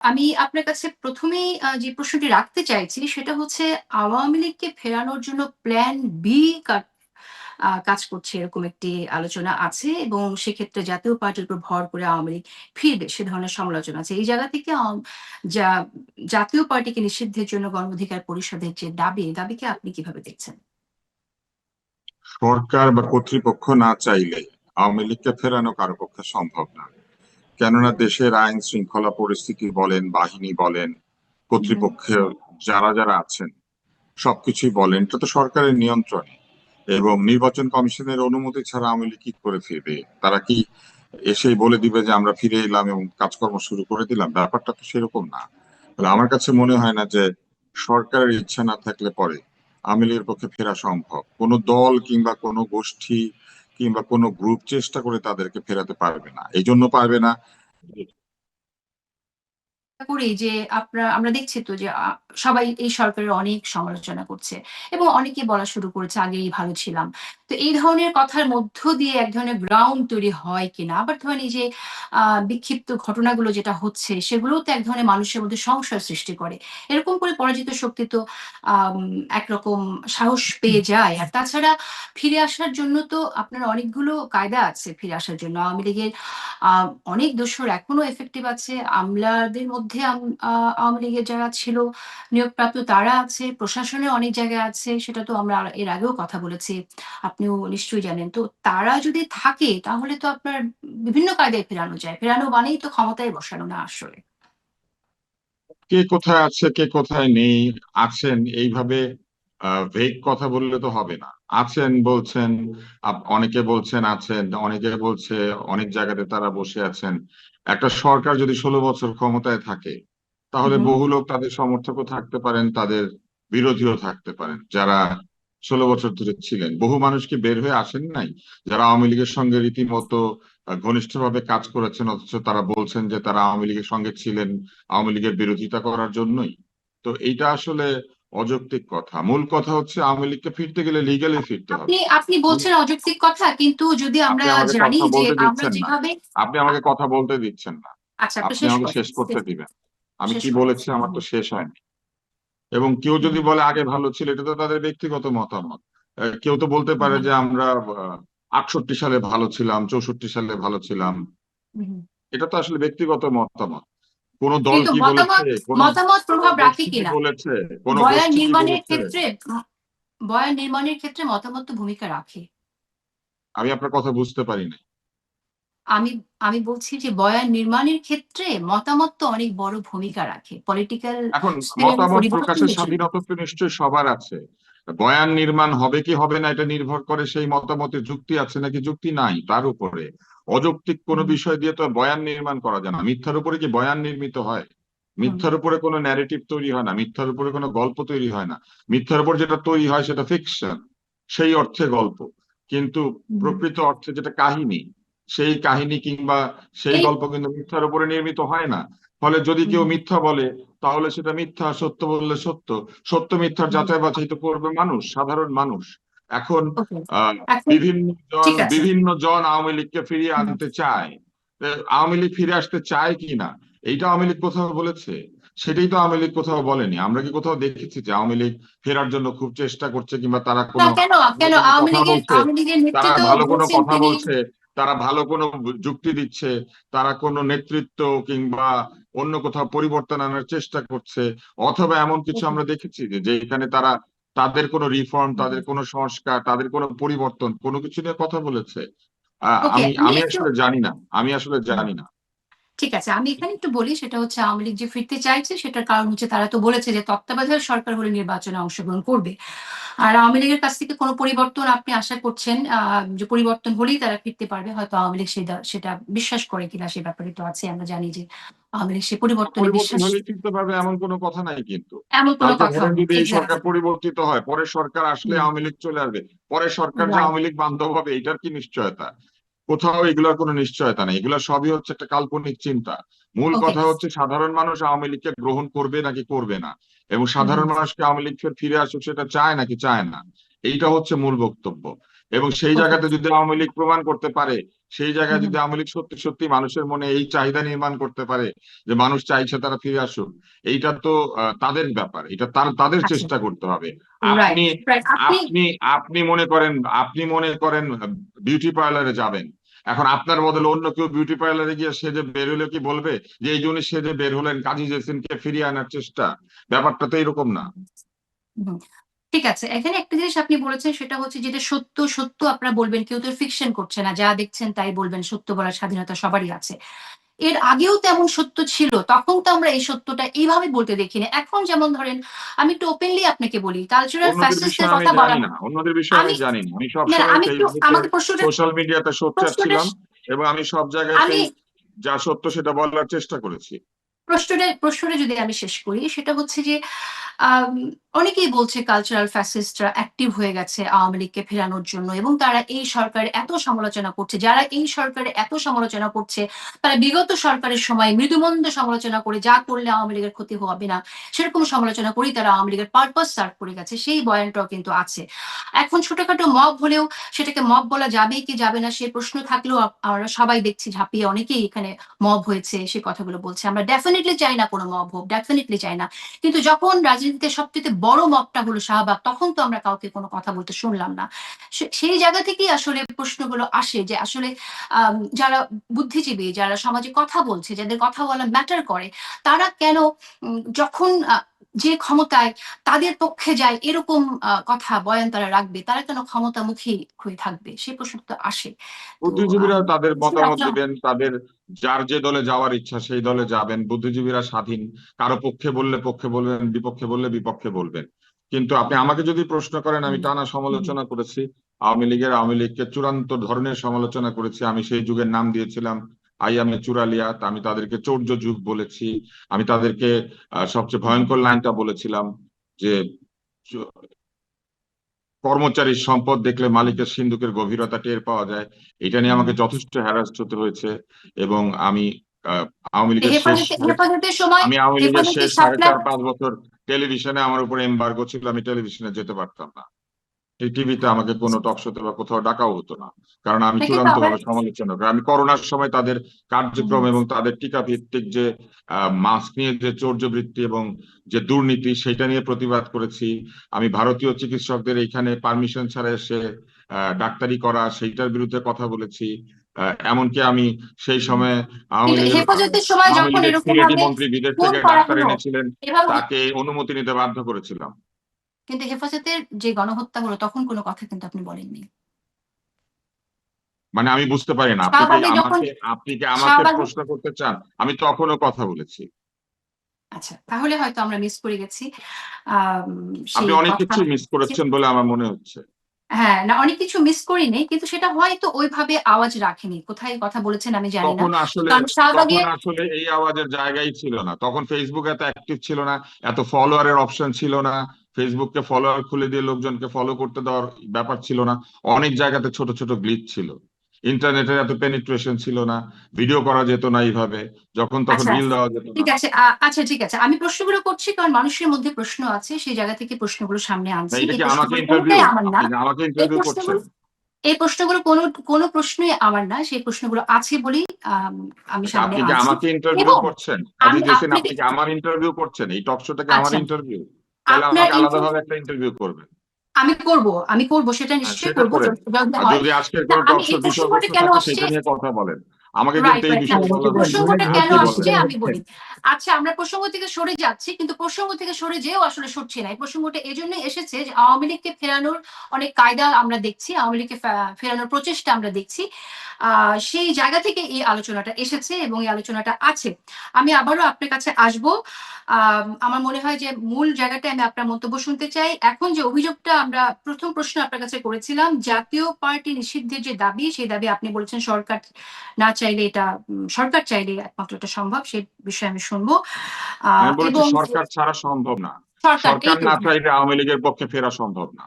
আমি আপনার কাছে ১ম এই যে প্রশ্নটি রাখতে চাইছি সেটা হচ্ছে আওয়ামী লীগকে ফেরানোর জন্য প্ল্যান বি কাজ করছে এরকম একটি আলোচনা আছে এবং সেক্ষেত্রে জাতীয় পার্টির উপর ভর করে আওয়ামী লীগ ফিরবে সে ধরনের সমালোচনা আছে। এই জায়গা থেকে যা জাতীয় পার্টিকে নিষিদ্ধের জন্য গণ অধিকার পরিষদের যে দাবি, এই দাবিকে আপনি কিভাবে দেখছেন? সরকার বা কর্তৃপক্ষ না চাইলে আওয়ামী লীগকে ফেরানো কারো পক্ষে সম্ভব না। কেননা দেশের আইন শৃঙ্খলা পরিস্থিতি বলেন, বাহিনী বলেন, হুম, কর্তৃপক্ষে যারা যারা আছেন সবকিছুই বলেন, এটা তো সরকারের নিয়ন্ত্রণে। এবং নির্বাচন কমিশনের অনুমতি ছাড়া আওয়ামী লীগ কি করে ফিরবে? তারা কি এসেই বলে দিবে যে আমরা ফিরে এলাম এবং কাজকর্ম শুরু করে দিলাম? ব্যাপারটা তো সেরকম না। তাহলে আমার কাছে মনে হয় না যে সরকারের ইচ্ছা না থাকলে পরে আওয়ামী লীগের পক্ষে ফেরা সম্ভব। কোনো দল কিংবা কোনো গোষ্ঠী কিংবা কোনো গ্রুপ চেষ্টা করে তাদেরকে ফেরাতে পারবে না। এই জন্য পারবে না। করি যে আমরা দেখছি তো যে সবাই এই সরকারের অনেক সমালোচনা করছে এবং অনেকে বলা শুরু করেছে আগেই ভালো ছিলাম। তো এই ধরনের কথার মধ্য দিয়ে এক ধরনের গ্রাউন্ড তৈরি হয় কিনা? আবার ধরেন এই যে আ বিক্ষিপ্ত ঘটনাগুলো যেটা হচ্ছে সেগুলোও তো এক ধরনের মানুষের মধ্যে সংশয় সৃষ্টি করে। এরকম করে পরাজিত শক্তি তো আম একরকম সাহস পেয়ে যায়। আর তাছাড়া ফিরে আসার জন্য তো আপনার অনেকগুলো কায়দা আছে ফিরে আসার জন্য। আওয়ামী লীগের আ অনেক দোসর এখনো effective আছে। আমলাদের মধ্যে আওয়ামী লীগের যারা ছিল নিয়োগপ্রাপ্ত তারা আছে, প্রশাসনের অনেক জায়গায় আছে। সেটা তো আমরা এর আগেও কথা বলেছি। আপনিও নিশ্চয়ই জানেন। তো তারা যদি থাকে তাহলে তো আপনার বিভিন্ন কায়দায় ফেরানো যায়। ফেরানো মানেই তো ক্ষমতায় বসানো না আসলে। কে কোথায় আছে, কে কোথায় নেই, আছেন এইভাবে ভেগ কথা বললে তো হবে না। আছেন বলছেন, অনেকে বলছেন আছেন, অনেকে বলছে অনেক জায়গাতে তারা বসে আছেন। একটা সরকার যদি 16 বছর ক্ষমতায় থাকে তাহলে উহু, বহু লোক তাদের সমর্থকও থাকতে পারেন, তাদের বিরোধীও থাকতে পারেন। যারা 16 বছর ধরে ছিলেন, বহু মানুষ কি বের হয়ে আসেন নাই, যারা আওয়ামী লীগের সঙ্গে রীতিমতো ঘনিষ্ঠভাবে কাজ করেছেন, অথচ তারা বলছেন যে তারা আওয়ামী লীগের সঙ্গে ছিলেন আওয়ামী লীগের বিরোধিতা করার জন্যই। তো এইটা আসলে অযৌক্তিক কথা। মূল কথা হচ্ছে আওয়ামী লীগকে ফিরতে গেলে লিগ্যালি ফিরতে আপনি হবে। আপনি বলছেন অযৌক্তিক কথা কিন্তু যদি আপনি আমরা আমাকে জানি কথা যে বলতে আমরা দিচ্ছেন না। যেভাবে আপনি আ আমাকে কথা বলতে দিচ্ছেন না। আচ্ছা আপনি আপনি শেষ আমাকে করেন। শেষ করতে দিবেন। আমি শেষ কি করেন। বলেছি আমার হুম, তো শেষ হয়নি। এবং কেউ হুম, যদি বলে আগে ভালো ছিল, এটা তো তাদের ব্যক্তিগত মতামত। কেউ তো বলতে পারে হুম, যে আমরা 68 সালে ভালো ছিলাম, 64 সালে ভালো ছিলাম। হুম। এটা তো আসলে ব্যক্তিগত মতামত। কোন দল কিন্তু কি বলেছে, মতামত কোন মতামত কোন প্রভাব রাখে গোষ্ঠী কি কিনা? বলেছে, কোন বয়ান গোষ্ঠী কি নির্মাণের বলেছে? ক্ষেত্রে বয়ান নির্মাণের ক্ষেত্রে মতামত তো ভূমিকা রাখে। আমি আপনার কথা বুঝতে পারি না। আমি আমি বলছি যে বয়ান নির্মাণের ক্ষেত্রে মতামত তো অনেক বড় ভূমিকা রাখে। পলিটিক্যাল এখন সিনারিও মতামত প্রকাশের পরিবর্তনের জন্য। স্বাধীনতা তো নিশ্চয়ই সবার আছে। বয়ান নির্মাণ হবে কি হবে না এটা নির্ভর করে সেই মতামতে যুক্তি আছে নাকি যুক্তি নাই তার উপরে। অযৌক্তিক কোনো হুম, বিষয় দিয়ে তো বয়ান নির্মাণ করা যায় না। মিথ্যার উপরে কি বয়ান নির্মিত হয়? হুম, মিথ্যার উপরে কোনো ন্যারেটিভ তৈরি হয় না, মিথ্যার উপরে কোনো গল্প তৈরি হয় না। মিথ্যার উপর যেটা তৈরি হয় সেটা ফিকশন, সেই অর্থে গল্প। কিন্তু হুম। প্রকৃত অর্থে যেটা কাহিনী, সেই কাহিনী কিংবা সেই এই গল্প কিন্তু মিথ্যার উপরে নির্মিত হয় না। ফলে যদি কেউ হুম, মিথ্যা বলে তাহলে সেটা মিথ্যা, সত্য বললে সত্য। সত্য মিথ্যার হুম, যাচাই বাছাই তো করবে মানুষ, সাধারণ মানুষ। এখন ওকে। আহ এখন ঠিক আছে। বিভিন্ন জন আওয়ামী লীগকে ফিরিয়ে হুম, আনতে চায়। আওয়ামী লীগ ফিরে আসতে চায় কি না এইটা আওয়ামী লীগ কোথাও বলেছে? সেটাই তো আওয়ামী লীগ কোথাও বলেনি। আমরা কি কোথাও দেখেছি যে আওয়ামী লীগ ফেরার জন্য খুব চেষ্টা করছে কিংবা তারা না কোনো কেন ভালো কেন কোনো আওয়ামী কথা লীগের বলছে, আওয়ামী লীগের তারা নেতৃত্ব ভালো কোনো বলছেন কথা তিনি বলছে, তারা ভালো কোনো যুক্তি দিচ্ছে, তারা কোনো নেতৃত্ব কিংবা অন্য কোথাও পরিবর্তন আনার চেষ্টা করছে, অথবা এমন কিছু ওকে, আমরা দেখেছি যে যেখানে তারা তাদের কোনো রিফর্ম, তাদের কোনো সংস্কার, তাদের কোনো পরিবর্তন কোনো কিছু নিয়ে কথা বলেছে? ওকে আমি আমি আমি একটু আসলে জানি না, আমি আসলে জানি না। ঠিক আছে। আমি এখানে একটু বলি সেটা হচ্ছে আওয়ামী লীগ যে ফিরতে চাইছে সেটার কারণ হচ্ছে তারা তো বলেছে যে তত্ত্বাবধায়ক সরকার হলে নির্বাচনে অংশগ্রহণ করবে। আর আওয়ামী লীগের কাছ থেকে কোন পরিবর্তন আপনি আশা করছেন যে পরিবর্তন হলেই তারা ফিরতে পারবে। হয়তো আওয়ামী লীগ সেটা বিশ্বাস করে কিনা সে ব্যাপারে তো আছে। আমরা জানি যে আওয়ামী লীগ সে পরিবর্তনে পরিবর্তন বিশ্বাস হলেই ফিরতে পারবে এমন কোনো কথা নাই কিন্তু। এমন কোন কালকে কথাও ধরেন নেই। যদি এই সরকার এক্সাক্টলি। পরিবর্তিত হয়, পরের সরকার আসলে হুম, আওয়ামী লীগ চলে আসবে, পরের সরকার যে রাইট। আওয়ামী লীগ বান্ধব হবে এটার কি নিশ্চয়তা? কোথাও এগুলোর কোনো নিশ্চয়তা নেই। এগুলো সবই হচ্ছে একটা কাল্পনিক চিন্তা। মূল ওকে। কথা হচ্ছে সাধারণ মানুষ আওয়ামী লীগকে গ্রহণ করবে নাকি করবে না, এবং হুম, সাধারণ হুম, মানুষকে আওয়ামী লীগ ফিরে আসুক সেটা চায় নাকি চায় না। এইটা হচ্ছে মূল বক্তব্য। এবং সেই ওকে। জায়গাতে যদি আওয়ামী লীগ প্রমাণ করতে পারে, সেই জায়গায় হুম, যদি আওয়ামী লীগ সত্যি সত্যি মানুষের মনে এই চাহিদা নির্মাণ করতে পারে যে মানুষ চাইছে তারা ফিরে আসুক, এইটা তো তাদের ব্যাপার, এটা তাদের আচ্ছা, চেষ্টা করতে হবে। রাইট, আপনি রাইট। আপনি আপনি আপনি মনে করেন বিউটি পার্লারে যাবেন, এখন আপনার বদলে অন্য কেউ বিউটি পার্লারে গিয়ে সেজে বের হলে কি বলবে যে এই জন্য সেজে বের হলেন, কাজী জেসিনকে ফিরিয়ে আনার চেষ্টা? ব্যাপারটা তো এরকম না। হুম, ঠিক আছে। এখানে একটা জিনিস আপনি বলেছেন সেটা হচ্ছে যেটা সত্য, সত্য আপনারা বলবেন। কেউ তো ফিকশন করছে না। যা দেখছেন তাই বলবেন। সত্য বলার স্বাধীনতা সবারই আছে। এর আগেও তো এমন সত্য ছিল। তখন তো আমরা এই সত্যটা এইভাবে বলতে দেখিনি। এখন যেমন ধরেন আমি একটু ওপেনলি আপনাকে বলি, কালচারাল অন্যদের ফ্যাসিস্ট এর বিষয়ে আমি কথা বলা জানি না, অন্যদের বিষয়ে আমি আমি জানি না। আমি না, না সবসময় আমি একটু ফেসবুকে, আমাকে সোশ্যাল মিডিয়াতে সোচ্চার প্রশ্নটা ছিলাম এবং আমি সব আমি জায়গাতেই যা সত্য সেটা বলার চেষ্টা করেছি। প্রশ্নটা যদি আমি শেষ করি সেটা হচ্ছে যে আম অনেকেই বলছে কালচারাল ফ্যাসিস্টরা অ্যাক্টিভ হয়ে গেছে আওয়ামী লীগকে ফেরানোর জন্য এবং তারা এই সরকারের এত সমালোচনা করছে। যারা এই সরকারের এত সমালোচনা করছে, তারা বিগত সরকারের সময় মৃদুমন্দ সমালোচনা করে যা করলে আওয়ামী লীগের ক্ষতি হবে না, সেরকম সমালোচনা করেই তারা আওয়ামী লীগের পারপাস সার্ভ করে গেছে। সেই বয়ানটাও কিন্তু আছে। এখন ছোটখাটো মব হলেও সেটাকে মব বলা যাবে কি যাবে না সে প্রশ্ন থাকলেও আমরা সবাই দেখছি ঝাঁপিয়ে অনেকেই এখানে মব হয়েছে সে কথাগুলো বলছে। আমরা ডেফিনিটলি চাই না কোনো মব হোক, ডেফিনিটলি চাই না। কিন্তু যখন রাজনীতিতে সবচেয়ে বড় মবটা হলো শাহবাগ, তখন তো আমরা কাউকে কোনো কথা বলতে শুনলাম না। সেই জায়গা থেকেই আসলে প্রশ্নগুলো আসে যে আসলে যারা বুদ্ধিজীবী, যারা সমাজে কথা বলছে, যাদের কথা বলা ম্যাটার করে, তারা কেন যখন যে ক্ষমতায় তাদের পক্ষে যায় এরকম কথা বয়ান তারা রাখবে, তারা কেন ক্ষমতামুখী হয়ে থাকবে? সেই প্রশ্ন তো আসে। তো বুদ্ধিজীবীরা তাদের মতামত একটা দিবেন, তাদের যার যে দলে যাওয়ার ইচ্ছা সেই দলে যাবেন। বুদ্ধিজীবীরা স্বাধীন, কারো পক্ষে বললে পক্ষে বলবেন, বিপক্ষে বললে বিপক্ষে বলবেন। কিন্তু আপনি আমাকে যদি প্রশ্ন করেন, আমি হুম, টানা হুম, সমালোচনা করেছি আওয়ামী লীগকে চূড়ান্ত ধরনের সমালোচনা করেছি। আমি সেই যুগের নাম দিয়েছিলাম আইয়ামে চুরালিয়াত, আমি তাদেরকে চৌর্য যুগ বলেছি। আমি তাদেরকে সবচেয়ে ভয়ঙ্কর লাইনটা বলেছিলাম যে কর্মচারীর সম্পদ দেখলে মালিকের সিন্ধুকের গভীরতা টের পাওয়া যায়। এটা নিয়ে হুম। আমাকে যথেষ্ট হ্যারাস্ট হতে হয়েছে এবং আমি আহ, আওয়ামী লীগের শেষ হেফাজতের সময় আমি আওয়ামী লীগের হেফাজতের শেষ সাড়ে শাপলা চার পাঁচ বছর টেলিভিশনে আমার উপর এমবার্গো ছিল, আমি টেলিভিশনে যেতে পারতাম না। এই টিভিতে আমাকে কোনো টক শোতে বা কোথাও ডাকাও হতো না, কারণ আমি এটা কিন্তু চূড়ান্ত আবার ভাবে সমালোচনা করি। আমি করোনার সময় তাদের হুম, কার্যক্রম এবং তাদের টিকা ভিত্তিক যে মাস্ক নিয়ে যে চৌর্যবৃত্তি এবং যে দুর্নীতি সেটা নিয়ে প্রতিবাদ করেছি। আমি ভারতীয় চিকিৎসকদের এখানে পারমিশন ছাড়া এসে ডাক্তারি করা সেইটার বিরুদ্ধে কথা বলেছি। এমনকি আমি সেই হুম। সময় কিন্তু হেফাজতের সময় আওয়ামী যখন লীগের এরকম সিআইডি ভাবে মন্ত্রী বিদেশ খুন থেকে করা ডাক্তার হলো এনেছিলেন, এভাবে, তাকে অনুমতি নিতে বাধ্য করেছিলাম। কিন্তু হেফাজতের যে গণহত্যা হলো তখন কোনো কথা কিন্তু আপনি বলেননি। মানে আমি বুঝতে পারি না, আপনি কি শাহবাগে যখন আমাকে আপনি কি আমাকে শাহবাগে প্রশ্ন করতে চান? আমি তখনও কথা বলেছি। আচ্ছা, তাহলে হয়তো আমরা মিস করে গেছি আম আপনি সেই অনেক কথা। কিছু মিস করেছেন বলে আমার মনে হচ্ছে। হ্যাঁ, না অনেক কিছু মিস করিনি। কিন্তু সেটা হয়তো ওইভাবে আওয়াজ রাখেনি। কোথায় কথা বলেছেন আমি জানি না। তখন আসলে কারণ শাহবাগে তখন আসলে এই আওয়াজের জায়গাই ছিল না, তখন ফেসবুক এত অ্যাক্টিভ ছিল না, এত ফলোয়ারের অপশন ছিল না, ফেসবুককে ফলোয়ার খুলে দিয়ে লোকজনকে ফলো করতে দেওয়ার ব্যাপার ছিল না। অনেক জায়গাতে ছোট ছোট গ্লিচ ছিল, ইন্টারনেটের এত পেনিট্রেশন ছিল না, ভিডিও করা যেত না এইভাবে, যখন তখন আচ্ছা, রিল দেওয়া যেত না। ঠিক আছে। আচ্ছা ঠিক আছে। আমি প্রশ্নগুলো করছি কারণ মানুষের মধ্যে প্রশ্ন আছে। সেই জায়গা থেকে প্রশ্নগুলো সামনে না, আনছি। এটা এই কি আমাকে প্রশ্নগুলো ইন্টারভিউ? কোনটাই আমার না। আপনি কি আমাকে এই ইন্টারভিউ করছেন? প্রশ্নগুলো এই প্রশ্নগুলো কোনো প্রশ্নই আমার না। সেই প্রশ্নগুলো আছে বলেই আমি আচ্ছা, সামনে আপনি কি আনছি। আমাকে ইন্টারভিউ এবং করছেন? কাজী আমি জেসিন, আপনাকে আপনি কি আমার ইন্টারভিউ করছেন? এই টক শোটা কি আমার আচ্ছা, ইন্টারভিউ? তাহলে আপনার আমাকে আলাদাভাবে একটা ইন্টারভিউ করবেন। আমি করব সেটা হ্যাঁ, নিশ্চয়ই সেটা করব করেন। যদি আর হয়। যদি আজকের না কোনো আমি টক এই শোর প্রসঙ্গটা বিষয়বস্তু কেন থাকে আসছে সেটা নিয়ে কথা বলেন, আমাকে কিন্তু রাইট, এই রাইট। না, বিষয়ে বলার কোনো প্রসঙ্গটা সুযোগ নেই। কেন আপনি আসছে বলেন। আমি বলি। আচ্ছা, আমরা প্রসঙ্গ থেকে সরে যাচ্ছি কিন্তু প্রসঙ্গ থেকে সরে যেয়েও আসলে সরছি না। এই প্রসঙ্গটা এজন্যই এসেছে যে আওয়ামী লীগকে ফেরানোর অনেক কায়দা আমরা দেখছি। আওয়ামী লীগকে ফেরানোর প্রচেষ্টা আমরা দেখছি। সেই জায়গা থেকে এই আলোচনাটা এসেছে এবং এই আলোচনাটা আছে। আমি আবারও আপনার কাছে আসবো। আমার মনে হয় যে মূল জায়গাটায় আমি আপনার মন্তব্য শুনতে চাই। এখন যে অভিযোগটা আমরা ১ম প্রশ্ন আপনার কাছে করেছিলাম, জাতীয় পার্টি নিষিদ্ধের যে দাবি, সেই দাবি আপনি বলেছেন সরকার না চাইলে এটা সরকার চাইলে একমাত্র এটা সম্ভব। সে বিষয়ে আমি শুনবো। আমি বলেছি এবং সরকার ছাড়া সম্ভব না, সরকার সরকার এই তো না চাইলে আওয়ামী লীগের পক্ষে ফেরা সম্ভব না।